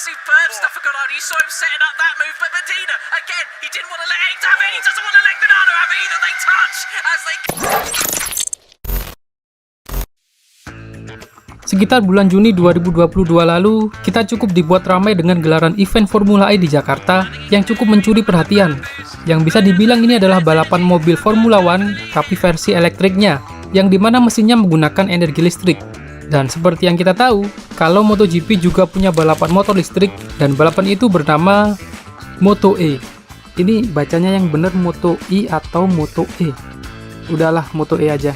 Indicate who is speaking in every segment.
Speaker 1: superb stuff for Granado. You saw him setting up that move, but Medina, again, he didn't want to let Ace have it. He doesn't want to let Granado have it either. They touch as they...
Speaker 2: Sekitar bulan Juni 2022 lalu, kita cukup dibuat ramai dengan gelaran event Formula E di Jakarta yang cukup mencuri perhatian. Yang bisa dibilang ini adalah balapan mobil Formula One, tapi versi elektriknya, yang dimana mesinnya menggunakan energi listrik. Dan seperti yang kita tahu, kalau MotoGP juga punya balapan motor listrik, dan balapan itu bernama Moto E. Ini bacanya yang benar Moto E atau Moto E. Udahlah, Moto E aja.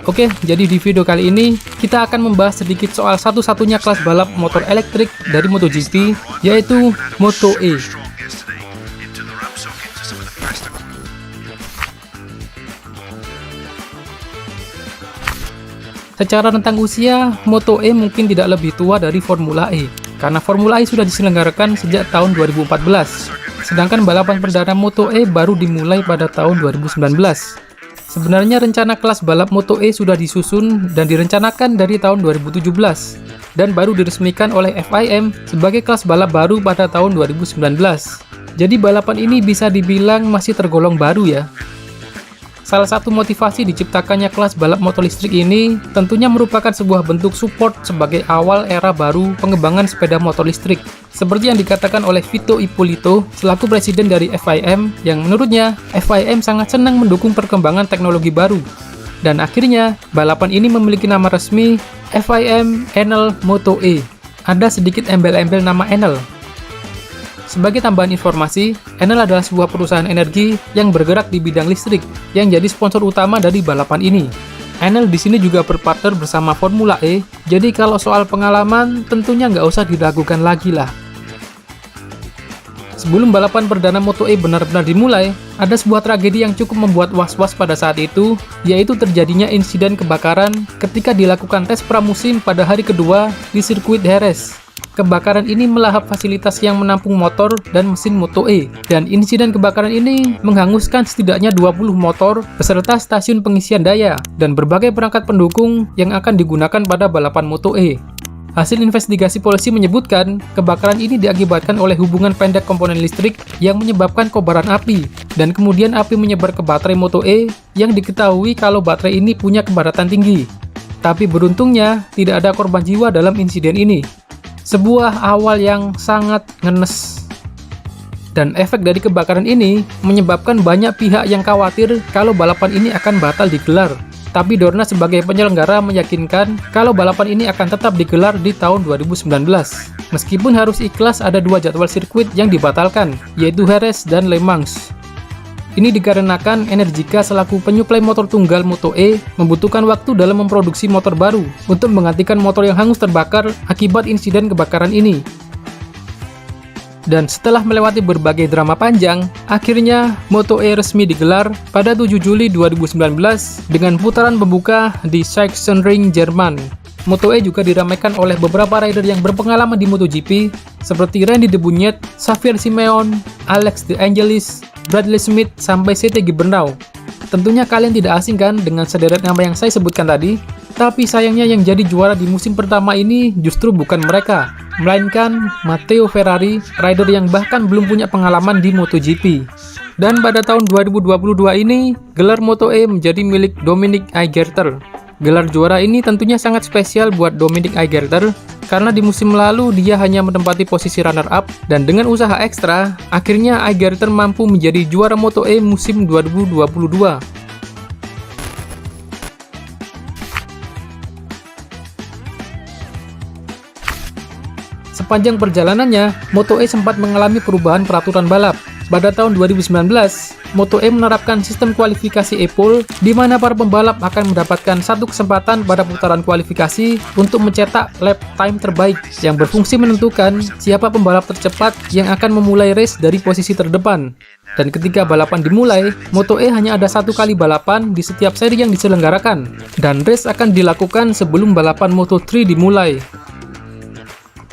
Speaker 2: Oke, jadi di video kali ini kita akan membahas sedikit soal satu-satunya kelas balap motor elektrik dari MotoGP, yaitu Moto E. Secara rentang usia, Moto E mungkin tidak lebih tua dari Formula E, karena Formula E sudah diselenggarakan sejak tahun 2014, sedangkan balapan perdana Moto E baru dimulai pada tahun 2019. Sebenarnya rencana kelas balap Moto E sudah disusun dan direncanakan dari tahun 2017 dan baru diresmikan oleh FIM sebagai kelas balap baru pada tahun 2019. Jadi balapan ini bisa dibilang masih tergolong baru ya. Salah satu motivasi diciptakannya kelas balap motor listrik ini tentunya merupakan sebuah bentuk support sebagai awal era baru pengembangan sepeda motor listrik. Seperti yang dikatakan oleh Vito Ippolito selaku presiden dari FIM, yang menurutnya FIM sangat senang mendukung perkembangan teknologi baru. Dan akhirnya balapan ini memiliki nama resmi FIM Enel Moto E. Ada sedikit embel-embel nama Enel. Sebagai tambahan informasi, Enel adalah sebuah perusahaan energi yang bergerak di bidang listrik yang jadi sponsor utama dari balapan ini. Enel di sini juga berpartner bersama Formula E, jadi kalau soal pengalaman tentunya nggak usah diragukan lagi lah. Sebelum balapan perdana Moto E benar-benar dimulai, ada sebuah tragedi yang cukup membuat was-was pada saat itu, yaitu terjadinya insiden kebakaran ketika dilakukan tes pramusim pada hari kedua di sirkuit Jerez. Kebakaran ini melahap fasilitas yang menampung motor dan mesin Moto E, dan insiden kebakaran ini menghanguskan setidaknya 20 motor beserta stasiun pengisian daya dan berbagai perangkat pendukung yang akan digunakan pada balapan Moto E. Hasil investigasi polisi menyebutkan kebakaran ini diakibatkan oleh hubungan pendek komponen listrik yang menyebabkan kobaran api, dan kemudian api menyebar ke baterai Moto E yang diketahui kalau baterai ini punya kepadatan tinggi. Tapi beruntungnya tidak ada korban jiwa dalam insiden ini. Sebuah awal yang sangat ngenes. Dan efek dari kebakaran ini menyebabkan banyak pihak yang khawatir kalau balapan ini akan batal digelar. Tapi Dorna sebagai penyelenggara meyakinkan kalau balapan ini akan tetap digelar di tahun 2019. Meskipun harus ikhlas ada dua jadwal sirkuit yang dibatalkan, yaitu Jerez dan Le Mans. Ini dikarenakan Energica selaku penyuplai motor tunggal Moto E membutuhkan waktu dalam memproduksi motor baru untuk menggantikan motor yang hangus terbakar akibat insiden kebakaran ini. Dan setelah melewati berbagai drama panjang, akhirnya Moto E resmi digelar pada 7 Juli 2019 dengan putaran pembuka di Sachsenring, Jerman. Moto E juga diramaikan oleh beberapa rider yang berpengalaman di MotoGP seperti Randy De Bugnet, Xavier Simeon, Alex De Angelis, Bradley Smith, sampai CT Gibernau. Tentunya kalian tidak asing kan dengan sederet nama yang saya sebutkan tadi, tapi sayangnya yang jadi juara di musim pertama ini justru bukan mereka, melainkan Matteo Ferrari, rider yang bahkan belum punya pengalaman di MotoGP. Dan pada tahun 2022 ini, gelar Moto E menjadi milik Dominic Igerter. Gelar juara ini tentunya sangat spesial buat Dominic Igerter, karena di musim lalu dia hanya menempati posisi runner-up, dan dengan usaha ekstra, akhirnya Igerter mampu menjadi juara Moto E musim 2022. Sepanjang perjalanannya, Moto E sempat mengalami perubahan peraturan balap. Pada tahun 2019, Moto E menerapkan sistem kualifikasi e-pole di mana para pembalap akan mendapatkan satu kesempatan pada putaran kualifikasi untuk mencetak lap time terbaik yang berfungsi menentukan siapa pembalap tercepat yang akan memulai race dari posisi terdepan. Dan ketika balapan dimulai, Moto E hanya ada satu kali balapan di setiap seri yang diselenggarakan, dan race akan dilakukan sebelum balapan Moto3 dimulai.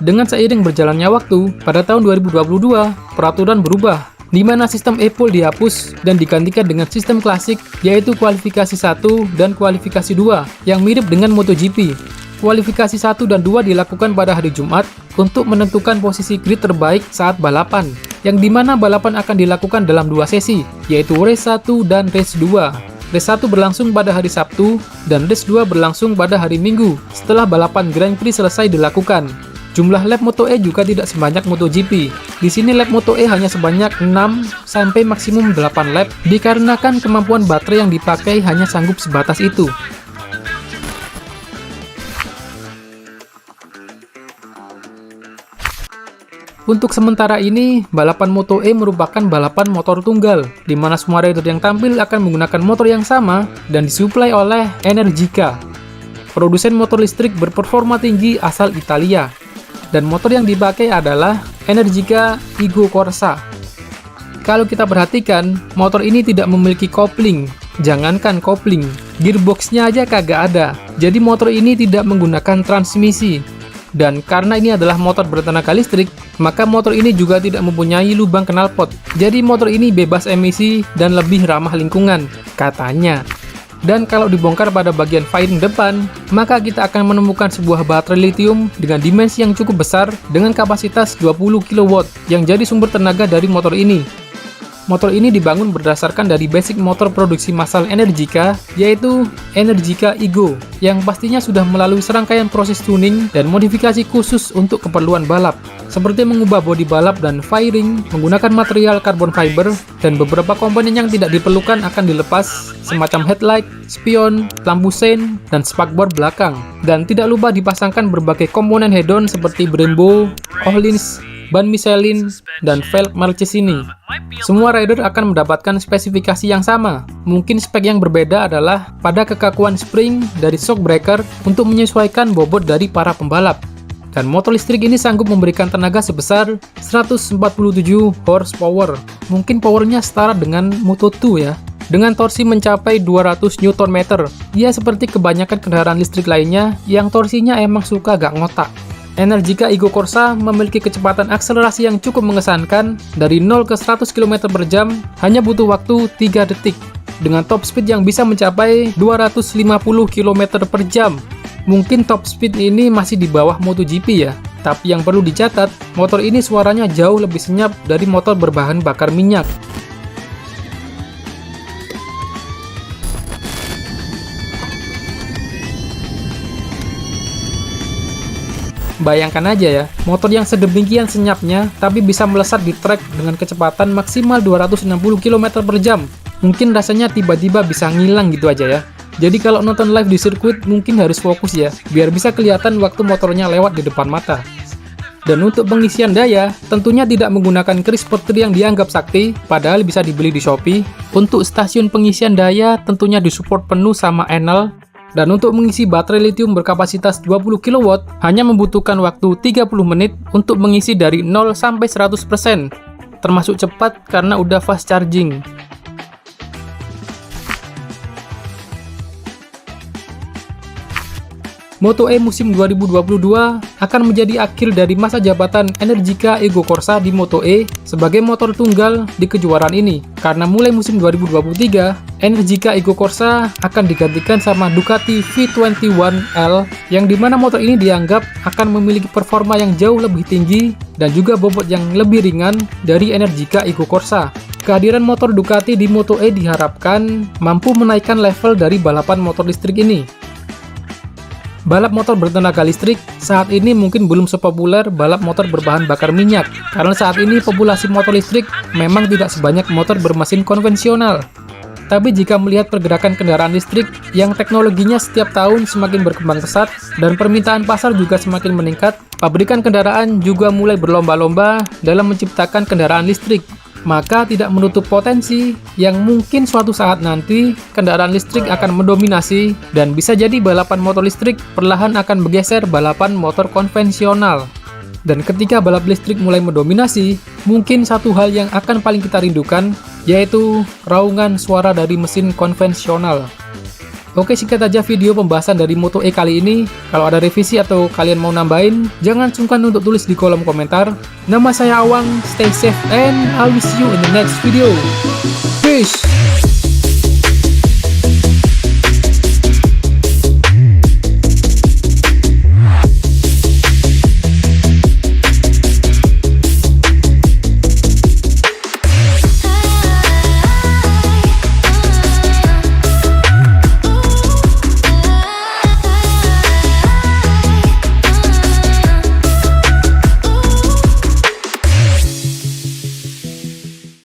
Speaker 2: Dengan seiring berjalannya waktu, pada tahun 2022, peraturan berubah, di mana sistem e-pole dihapus dan digantikan dengan sistem klasik, yaitu kualifikasi 1 dan kualifikasi 2, yang mirip dengan MotoGP. Kualifikasi 1 dan 2 dilakukan pada hari Jumat untuk menentukan posisi grid terbaik saat balapan, yang dimana balapan akan dilakukan dalam 2 sesi, yaitu race 1 dan race 2. Race 1 berlangsung pada hari Sabtu, dan race 2 berlangsung pada hari Minggu, setelah balapan Grand Prix selesai dilakukan. Jumlah lap Moto E juga tidak sebanyak MotoGP. Di sini lap Moto E hanya sebanyak 6 sampai maksimum 8 lap, dikarenakan kemampuan baterai yang dipakai hanya sanggup sebatas itu. Untuk sementara ini, balapan Moto E merupakan balapan motor tunggal, di mana semua rider yang tampil akan menggunakan motor yang sama dan disuplai oleh Energica, produsen motor listrik berperforma tinggi asal Italia. Dan motor yang dipakai adalah Energica Igo Corsa. Kalau kita perhatikan, motor ini tidak memiliki kopling. Jangankan kopling, gearboxnya aja kagak ada. Jadi motor ini tidak menggunakan transmisi. Dan karena ini adalah motor bertenaga listrik, maka motor ini juga tidak mempunyai lubang knalpot. Jadi motor ini bebas emisi dan lebih ramah lingkungan, katanya. Dan kalau dibongkar pada bagian fairing depan, maka kita akan menemukan sebuah baterai lithium dengan dimensi yang cukup besar dengan kapasitas 20 kW yang jadi sumber tenaga dari motor ini. Motor ini dibangun berdasarkan dari basic motor produksi massal Energica, yaitu Energica Igo, yang pastinya sudah melalui serangkaian proses tuning dan modifikasi khusus untuk keperluan balap, seperti mengubah bodi balap dan fairing menggunakan material carbon fiber, dan beberapa komponen yang tidak diperlukan akan dilepas, semacam headlight, spion, lampu sein, dan spakbor belakang. Dan tidak lupa dipasangkan berbagai komponen head-on seperti Brembo, Öhlins, ban Michelin, dan velg Marchesini. Semua rider akan mendapatkan spesifikasi yang sama. Mungkin spek yang berbeda adalah pada kekakuan spring dari shock breaker untuk menyesuaikan bobot dari para pembalap. Dan motor listrik ini sanggup memberikan tenaga sebesar 147 horsepower. Mungkin powernya setara dengan Moto2 ya. Dengan torsi mencapai 200 Nm. Ya seperti kebanyakan kendaraan listrik lainnya yang torsinya emang suka gak ngotak. Energica Igo Corsa memiliki kecepatan akselerasi yang cukup mengesankan. Dari 0 ke 100 km per jam hanya butuh waktu 3 detik, dengan top speed yang bisa mencapai 250 km per jam. Mungkin top speed ini masih di bawah MotoGP ya, tapi yang perlu dicatat, motor ini suaranya jauh lebih senyap dari motor berbahan bakar minyak. Bayangkan aja ya, motor yang sedemikian senyapnya tapi bisa melesat di trek dengan kecepatan maksimal 260 km per jam. Mungkin rasanya tiba-tiba bisa ngilang gitu aja ya. Jadi kalau nonton live di sirkuit mungkin harus fokus ya, biar bisa kelihatan waktu motornya lewat di depan mata. Dan untuk pengisian daya, tentunya tidak menggunakan kris seperti yang dianggap sakti, padahal bisa dibeli di Shopee. Untuk stasiun pengisian daya tentunya disupport penuh sama Enel. Dan untuk mengisi baterai lithium berkapasitas 20 kW hanya membutuhkan waktu 30 menit untuk mengisi dari 0 sampai 100%, termasuk cepat karena udah fast charging. Moto E musim 2022 akan menjadi akhir dari masa jabatan Energica Igo Corsa di Moto E sebagai motor tunggal di kejuaraan ini. Karena mulai musim 2023, Energica Igo Corsa akan digantikan sama Ducati V21L, yang dimana motor ini dianggap akan memiliki performa yang jauh lebih tinggi dan juga bobot yang lebih ringan dari Energica Igo Corsa. Kehadiran motor Ducati di Moto E diharapkan mampu menaikkan level dari balapan motor listrik ini. Balap motor bertenaga listrik saat ini mungkin belum sepopuler balap motor berbahan bakar minyak, karena saat ini populasi motor listrik memang tidak sebanyak motor bermesin konvensional. Tapi jika melihat pergerakan kendaraan listrik yang teknologinya setiap tahun semakin berkembang pesat dan permintaan pasar juga semakin meningkat, pabrikan kendaraan juga mulai berlomba-lomba dalam menciptakan kendaraan listrik. Maka tidak menutup potensi yang mungkin suatu saat nanti kendaraan listrik akan mendominasi dan bisa jadi balapan motor listrik perlahan akan bergeser balapan motor konvensional. Dan ketika balap listrik mulai mendominasi, mungkin satu hal yang akan paling kita rindukan yaitu raungan suara dari mesin konvensional. Oke, sekian aja video pembahasan dari Moto E kali ini. Kalau ada revisi atau kalian mau nambahin, jangan sungkan untuk tulis di kolom komentar. Nama saya Awang, stay safe and I'll see you in the next video. Peace!